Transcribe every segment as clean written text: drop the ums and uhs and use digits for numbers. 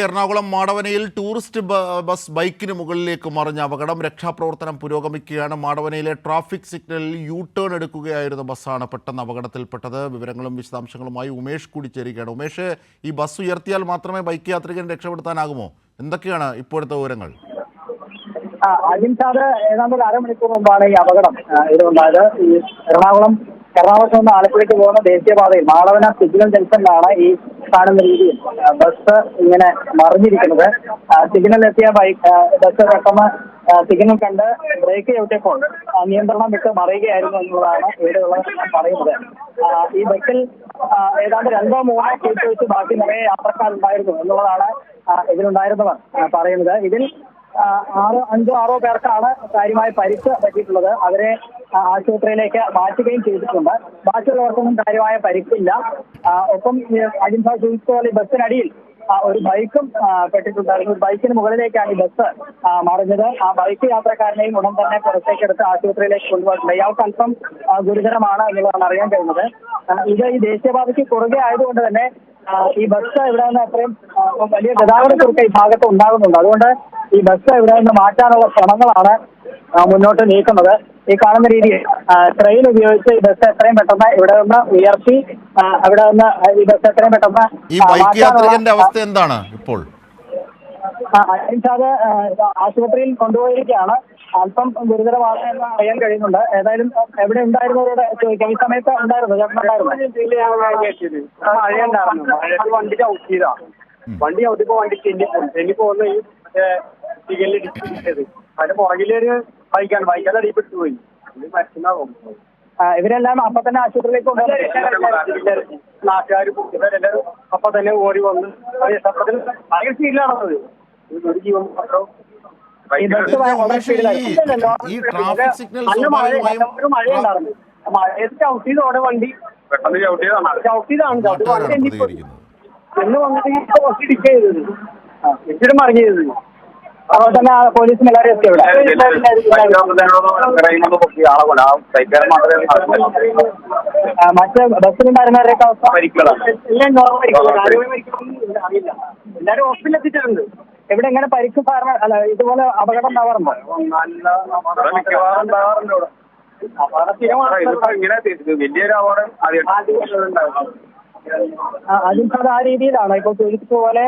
Ernakulam മാടവനയിൽ tourist bus ബൈക്കിന് മുകളിലേക്ക് മറിഞ്ഞ അപകടം. രക്ഷാപ്രവർത്തനം പുരോഗമിക്കുകയാണ്. മാടവനയിലെ ട്രാഫിക് സിഗ്നലിൽ യു ടേൺ എടുക്കുകയായിരുന്ന ബസ്സാണ് പെട്ടെന്ന് അപകടത്തിൽപ്പെട്ടത്. വിവരങ്ങളും വിശദാംശങ്ങളുമായി ഉമേഷ് കൂടി ചേരുകയാണ്. ഉമേഷ്, ഈ ബസ് ഉയർത്തിയാൽ മാത്രമേ ബൈക്ക് യാത്രികനെ രക്ഷപ്പെടുത്താനാകുമോ? എന്തൊക്കെയാണ് ഇപ്പോഴത്തെ വിവരങ്ങൾ? അജിൻസാദ് ഏതാണ്ട് ഒരു അരമണിക്കൂർ മുമ്പാണ് ഈ അപകടം ഇതുണ്ടായത്. ഈ എറണാകുളത്ത് നിന്ന് ആലപ്പുഴയ്ക്ക് പോകുന്ന ദേശീയപാതയിൽ മാടവന സിഗ്നൽ ജംഗ്ഷനിലാണ് ഈ കാണുന്ന രീതിയിൽ ബസ് ഇങ്ങനെ മറിഞ്ഞിരിക്കുന്നത്. സിഗ്നലിലെത്തിയ ബസ് പെട്ടെന്ന് സിഗ്നൽ കണ്ട് ബ്രേക്ക് ചവിട്ടിയപ്പോൾ നിയന്ത്രണം വിട്ട് മറിയുകയായിരുന്നു എന്നുള്ളതാണ് ഇവിടെയുള്ളത് പറയുന്നത്. ഈ ബസ്സിൽ ഏതാണ്ട് 2-3 സീറ്റ് വെച്ച് ബാക്കി നിറയെ യാത്രക്കാരുണ്ടായിരുന്നു എന്നുള്ളതാണ് ഇതിലുണ്ടായിരുന്നവർ പറയുന്നത്. ഇതിൽ 5-6 പേർക്കാണ് കാര്യമായ പരിക്ക് പറ്റിയിട്ടുള്ളത്. അവരെ ആശുപത്രിയിലേക്ക് മാറ്റുകയും ചെയ്തിട്ടുണ്ട്. ബാക്കിയുള്ളവർക്കൊന്നും കാര്യമായ പരിക്കില്ല. ഒപ്പം അജിൻസാ സൂചിപ്പിച്ച ബസ്സിനടിയിൽ ഒരു ബൈക്കും പെട്ടിട്ടുണ്ടായിരുന്നു. ഒരു ബൈക്കിന് മുകളിലേക്കാണ് ഈ ബസ് മറിഞ്ഞത്. ആ ബൈക്ക് യാത്രക്കാരനെയും ഉടൻ തന്നെ പുറത്തേക്കെടുത്ത് ആശുപത്രിയിലേക്ക് കൊണ്ടുപോയിട്ടുണ്ട്. ഇയാൾക്ക് അല്പം ഗുരുതരമാണ് എന്നുള്ളതാണ് അറിയാൻ കഴിയുന്നത്. ഇത് ഈ ദേശീയപാതയ്ക്ക് കുറുകെ ആയതുകൊണ്ട് തന്നെ ഈ ബസ് ഇവിടെ നിന്ന് അത്രയും വലിയ ഗതാഗതക്കുരുക്ക് ഈ ഭാഗത്ത് ഉണ്ടാകുന്നുണ്ട്. അതുകൊണ്ട് ഈ ബസ് ഇവിടെ നിന്ന് മാറ്റാനുള്ള ശ്രമങ്ങളാണ് മുന്നോട്ട് നീക്കുന്നത്. ഈ കാണുന്ന രീതിയിൽ ട്രെയിൻ ഉപയോഗിച്ച് ഈ ബസ് എത്രയും പെട്ടെന്ന് ഇവിടെ നിന്ന് ഉയർത്തി അവിടെ നിന്ന് ഈ ബസ് എത്രയും പെട്ടെന്ന് യാത്രികന്റെ അവസ്ഥ എന്താണ് ഇപ്പോൾ? അത് ആശുപത്രിയിൽ കൊണ്ടുപോയിരിക്കുകയാണ്. അല്പം ഗുരുതരമാണ് എന്ന് അറിയാൻ കഴിയുന്നുണ്ട്. ഏതായാലും എവിടെ ഉണ്ടായിരുന്നവരോട് ചോദിക്കാം. ഈ സമയത്ത് ഉണ്ടായിരുന്നു വണ്ടി ചവിട്ടിയതാ. വണ്ടി ചവിട്ടിപ്പോ വണ്ടി ചെന്നി പോകുന്ന ഈ അതിന്റെ പുറകിലൊരു ബൈക്കാണ് അടിപ്പെട്ടു പോയി. ഇവരെല്ലാം അപ്പൊ തന്നെ ആശുപത്രിയിലേക്ക് കൊണ്ടുവന്നു. നാട്ടുകാർ ഇവരെല്ലാവരും അപ്പൊ തന്നെ ഓടി വന്ന് ഭയങ്കര സ്പീഡിലാണത്. ഒരു ജീവൻ മാത്രം മഴയുണ്ടായിരുന്നു. മഴയത്ത് ചവിട്ടിയതോടെ വണ്ടി പെട്ടെന്ന് ചവിട്ടിയതാണ്. എന്ന് വന്നിട്ട് ഇടിക്കുക ചെയ്തത്. ഇച്ചിരി മറിഞ്ഞു ചെയ്തത്. അതുപോലെ തന്നെ പോലീസിന് എല്ലാവരും എത്തി. മറ്റ് ബസ്സിലുണ്ടായിരുന്നവരെയൊക്കെ അവസ്ഥ എല്ലാവരും ഹോസ്പിറ്റലിൽ എത്തിച്ചിട്ടുണ്ട്. ഇവിടെ എങ്ങനെ പരിക്ക് അല്ല ഇതുപോലെ അപകടം ഉണ്ടാവാറുണ്ടോ? വലിയൊരു അപകടം അതിൽ ആ രീതിയിലാണ് ഇപ്പോൾ സൂചിപ്പിച്ച പോലെ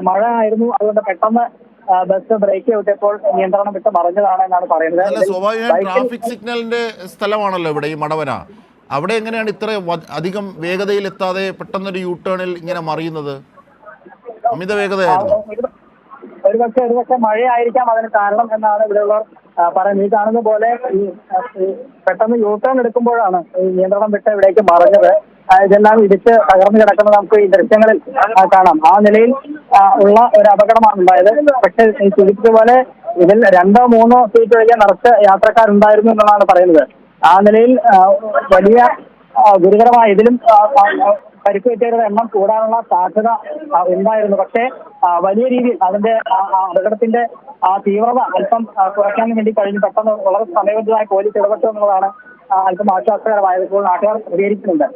മഴ ആയിരുന്നു. അതുകൊണ്ട് പെട്ടെന്ന് ബസ് ബ്രേക്ക് ചവിട്ടിയപ്പോൾ നിയന്ത്രണം വിട്ട് മറിഞ്ഞതാണ് എന്നാണ് പറയുന്നത്. സ്വാഭാവികമായും ട്രാഫിക് സിഗ്നലിന്റെ സ്ഥലമാണല്ലോ ഇവിടെ ഈ മടവന. അവിടെ എങ്ങനെയാണ് ഇത്ര അധികം വേഗതയിൽ എത്താതെ പെട്ടെന്നൊരു യു ടേണിൽ ഇങ്ങനെ മറിയുന്നത്? അമിത വേഗതയായിരുന്നു. ഒരുപക്ഷെ മഴയായിരിക്കാം അതിന് കാരണം എന്നാണ് ഇവിടെയുള്ളവർ പറയുന്നത്. ഈ കാണുന്ന പോലെ ഈ പെട്ടെന്ന് യു ടേൺ എടുക്കുമ്പോഴാണ് ഈ നിയന്ത്രണം വിട്ട് ഇവിടേക്ക് മറിഞ്ഞത്. ഇതെല്ലാം ഇടിച്ച് തകർന്നു കിടക്കുന്നത് നമുക്ക് ഈ ദൃശ്യങ്ങളിൽ കാണാം. ആ നിലയിൽ ഉള്ള ഒരു അപകടമാണ് ഉണ്ടായത്. പക്ഷെ സൂചിപ്പിച്ച പോലെ ഇതിൽ 2-3 സീറ്റ് ഒഴികെ നിറച്ച് യാത്രക്കാരുണ്ടായിരുന്നു എന്നാണ് പറയുന്നത്. ആ നിലയിൽ വലിയ ഗുരുതരമായ ഇതിലും പരിക്കുപറ്റിയവരുടെ എണ്ണം കൂടാനുള്ള സാധ്യത ഉണ്ടായിരുന്നു. പക്ഷേ വലിയ രീതിയിൽ അതിന്റെ അപകടത്തിന്റെ തീവ്രത അല്പം കുറയ്ക്കാൻ വേണ്ടി കഴിഞ്ഞു. പെട്ടെന്ന് വളരെ സമയബന്ധിതമായി പോലീസ് ഇടപെട്ടു എന്നുള്ളതാണ് അല്പം ആശ്വാസകരമായത്. ഇപ്പോൾ നാട്ടുകാർ പ്രതികരിക്കുന്നുണ്ട്.